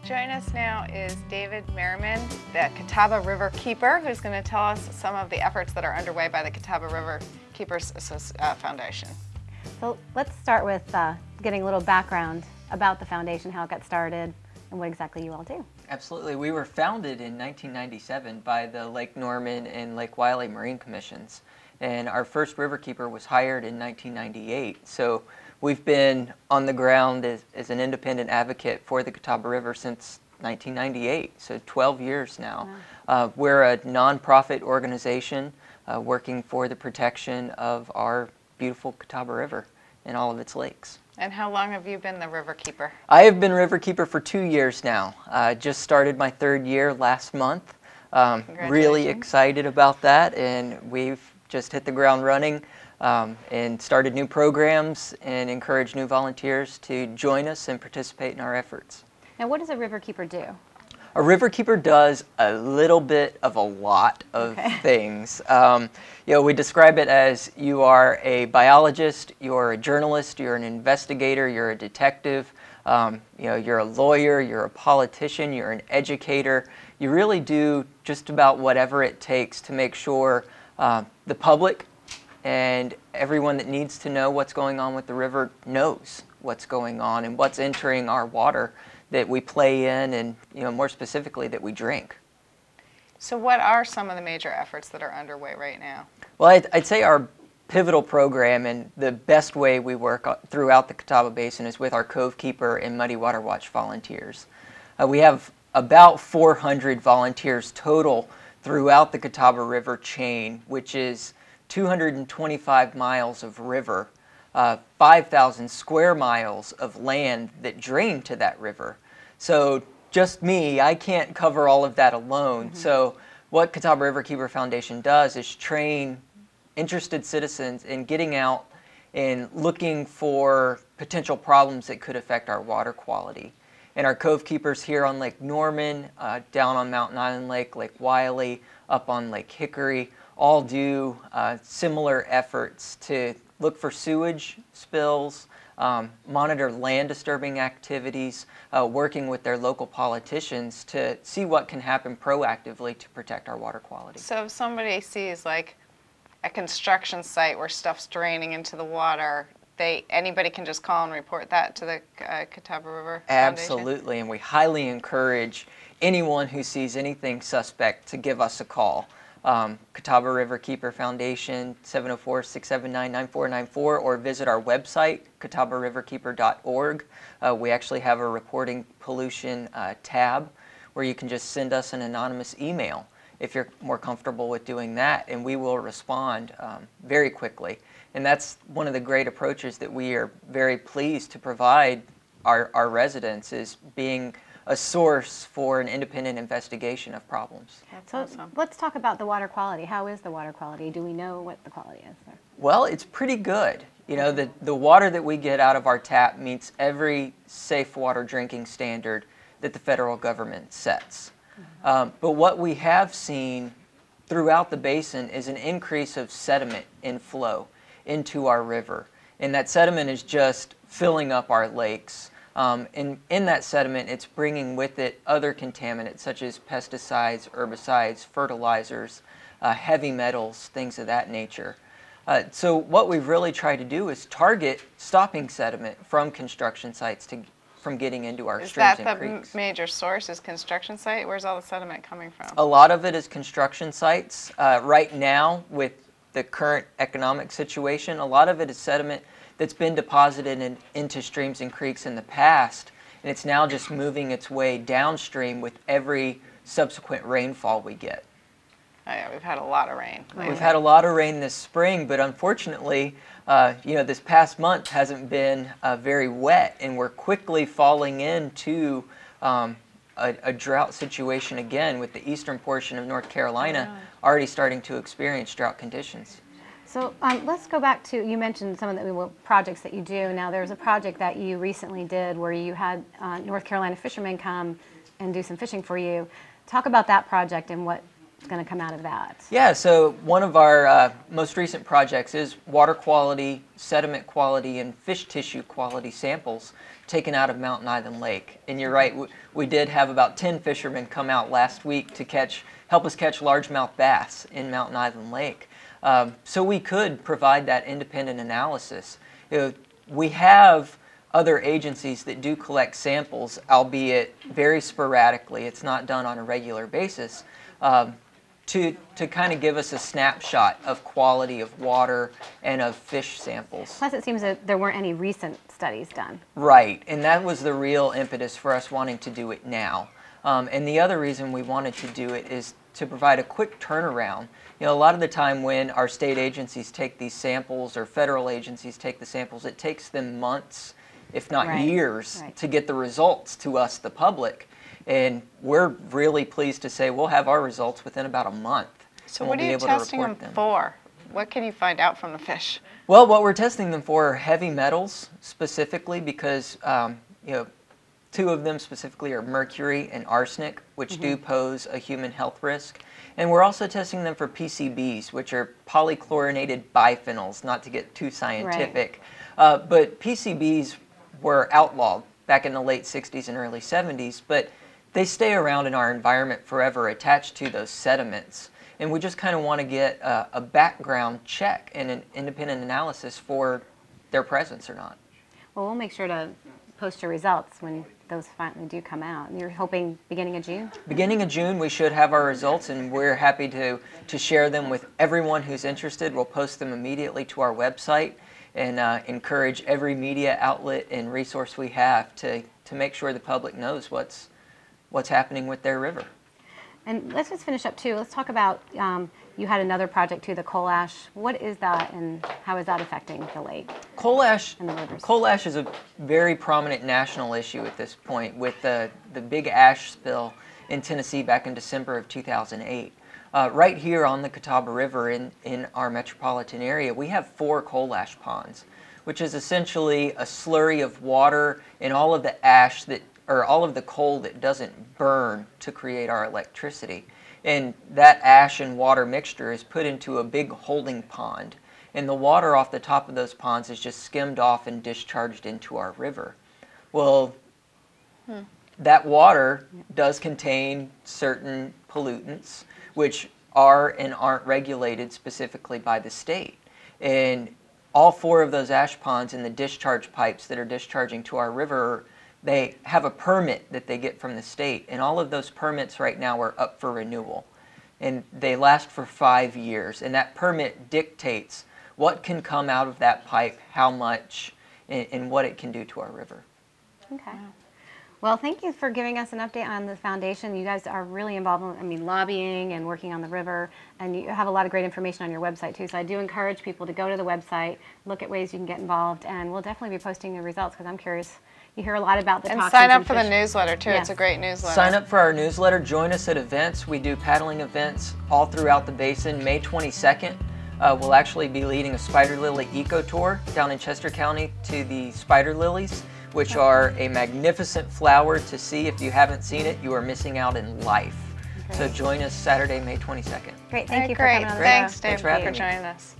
Joining us now is David Merriman, the Catawba River Keeper, who's going to tell us some of the efforts that are underway by the Catawba River Keepers Foundation. So let's start with getting a little background about the foundation, how it got started, and what exactly you all do. Absolutely. We were founded in 1997 by the Lake Norman and Lake Wylie Marine Commissions, and our first riverkeeper was hired in 1998. So we've been on the ground as an independent advocate for the Catawba River since 1998, so 12 years now. Wow. We're a nonprofit organization working for the protection of our beautiful Catawba River and all of its lakes. And how long have you been the riverkeeper? I have been riverkeeper for 2 years now. Just started my third year last month. Really excited about that, and we've just hit the ground running and started new programs and encourage new volunteers to join us and participate in our efforts. Now, what does a riverkeeper do? A riverkeeper does a little bit of a lot of things. We describe it as you are a biologist, you're a journalist, you're an investigator, you're a detective, you're a lawyer, you're a politician, you're an educator. You really do just about whatever it takes to make sure the public and everyone that needs to know what's going on with the river knows what's going on and what's entering our water that we play in, and more specifically that we drink. So what are some of the major efforts that are underway right now? Well, I'd say our pivotal program and the best way we work throughout the Catawba Basin is with our Cove Keeper and Muddy Water Watch volunteers. We have about 400 volunteers total throughout the Catawba River chain, which is 225 miles of river, 5,000 square miles of land that drain to that river. So just me, I can't cover all of that alone. So what Catawba River Keeper Foundation does is train interested citizens in getting out and looking for potential problems that could affect our water quality. And our Cove Keepers here on Lake Norman, down on Mountain Island Lake, Lake Wylie, up on Lake Hickory, all do similar efforts to look for sewage spills, monitor land disturbing activities, working with their local politicians to see what can happen proactively to protect our water quality. So if somebody sees like a construction site where stuff's draining into the water, anybody can just call and report that to the Catawba River Foundation? Absolutely, and we highly encourage anyone who sees anything suspect to give us a call. Catawba River Keeper Foundation, 704-679-9494, or visit our website, catawbariverkeeper.org. We actually have a reporting pollution tab where you can just send us an anonymous email if you're more comfortable with doing that, and we will respond very quickly. And that's one of the great approaches that we are very pleased to provide our residents, is being a source for an independent investigation of problems. That's awesome. Let's talk about the water quality. How is the water quality? Do we know what the quality is there? Well, it's pretty good. The water that we get out of our tap meets every safe water drinking standard that the federal government sets. But what we have seen throughout the basin is an increase of sediment inflow into our river. And that sediment is just filling up our lakes. In that sediment, it's bringing with it other contaminants such as pesticides, herbicides, fertilizers, heavy metals, things of that nature. So what we've really tried to do is target stopping sediment from construction sites from getting into our streams and creeks. Is that the major source, is construction site? Where's all the sediment coming from? A lot of it is construction sites. Right now, with the current economic situation, a lot of it is sediment that's been deposited into streams and creeks in the past, and it's now just moving its way downstream with every subsequent rainfall we get. Oh yeah, we've had a lot of rain. We've had a lot of rain this spring, but unfortunately, this past month hasn't been very wet, and we're quickly falling into a drought situation again, with the eastern portion of North Carolina already starting to experience drought conditions. So let's go back to, you mentioned some of the projects that you do. Now there's a project that you recently did where you had North Carolina fishermen come and do some fishing for you. Talk about that project and what going to come out of that? Yeah, so one of our most recent projects is water quality, sediment quality, and fish tissue quality samples taken out of Mountain Island Lake. And you're right, we did have about 10 fishermen come out last week to help us catch largemouth bass in Mountain Island Lake. So we could provide that independent analysis. We have other agencies that do collect samples, albeit very sporadically. It's not done on a regular basis. To kind of give us a snapshot of quality of water and of fish samples. Plus, it seems that there weren't any recent studies done. Right, and that was the real impetus for us wanting to do it now. And the other reason we wanted to do it is to provide a quick turnaround. You know, a lot of the time when our state agencies take these samples or federal agencies take the samples, it takes them months, if not years, to get the results to us, the public. And we're really pleased to say we'll have our results within about a month. So what are you testing them for? What can you find out from the fish? Well, what we're testing them for are heavy metals specifically because you know, two of them specifically are mercury and arsenic, which do pose a human health risk. And we're also testing them for PCBs, which are polychlorinated biphenyls, not to get too scientific. But PCBs were outlawed back in the late 60s and early 70s, but they stay around in our environment forever attached to those sediments. And we just kind of want to get a background check and an independent analysis for their presence or not. Well, we'll make sure to post your results when those finally do come out. And you're hoping beginning of June? Beginning of June, we should have our results, and we're happy to share them with everyone who's interested. We'll post them immediately to our website and encourage every media outlet and resource we have to make sure the public knows what's happening with their river. And let's just finish up too. Let's talk about, you had another project too, the coal ash. What is that and how is that affecting the lake? Coal ash, and the rivers? Coal ash is a very prominent national issue at this point with the big ash spill in Tennessee back in December of 2008. Right here on the Catawba River in our metropolitan area, we have 4 coal ash ponds, which is essentially a slurry of water and all of the ash or all of the coal that doesn't burn to create our electricity. And that ash and water mixture is put into a big holding pond. And the water off the top of those ponds is just skimmed off and discharged into our river. Well, that water does contain certain pollutants, which are and aren't regulated specifically by the state. And all 4 of those ash ponds and the discharge pipes that are discharging to our river, they have a permit that they get from the state, and all of those permits right now are up for renewal. And they last for 5 years, and that permit dictates what can come out of that pipe, how much, and what it can do to our river. Okay. Well, thank you for giving us an update on the foundation. You guys are really involved in, lobbying and working on the river, and you have a lot of great information on your website too. So I do encourage people to go to the website, look at ways you can get involved, and we'll definitely be posting the results because I'm curious. You hear a lot about the toxins. And sign up for the newsletter too. Yes. It's a great newsletter. Sign up for our newsletter. Join us at events. We do paddling events all throughout the basin. May 22nd, we'll actually be leading a spider lily eco tour down in Chester County to the spider lilies, which are a magnificent flower to see. If you haven't seen it, you are missing out in life. Great. So join us Saturday, May 22nd. Great. Thank you for coming on the show. Thanks, Dave, for joining us.